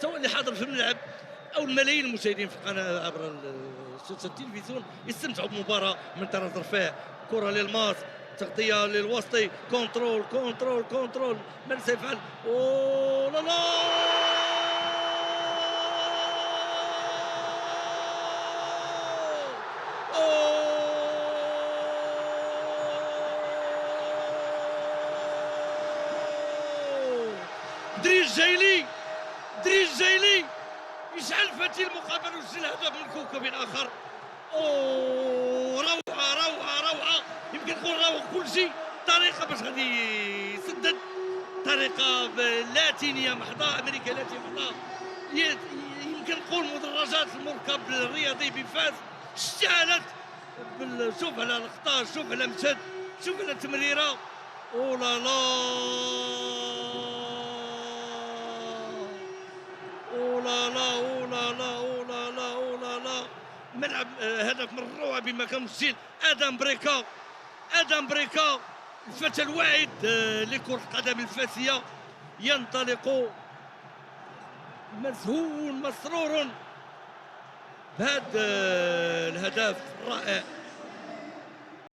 سواء اللي حاضر في الملعب او الملايين المشاهدين في القناه عبر شاشه التلفزيون يستمتعوا بمباراه من طرف رفيع. كره للماس، تغطيه للوسطي، كونترول كونترول كونترول، من سيفعل؟ اوه لا لا، دريس جايلي، دريس جايلي يشعل فتيل المقابل ويسجل هدف من كوكب اخر. اوه روعه روعه روعه، يمكن نقول روعه كل شيء. طريقه باش غادي يسدد، طريقه لاتينيه محضه، امريكا لاتينيه محضه، يمكن نقول مدرجات المركب الرياضي بفاس اشتعلت. شوف على الاخطاء، شوف على مشهد، شوف على التمريره. او لا لا، او لا لا، او لا لا، او لا لا، او لا لا. ملعب هدف من الروعه بما كان مسجل ادم بريكا، ادم بريكا الفتى الواعد لكرة القدم الفاسية، ينطلق مذهول مسرور بهذا الهدف الرائع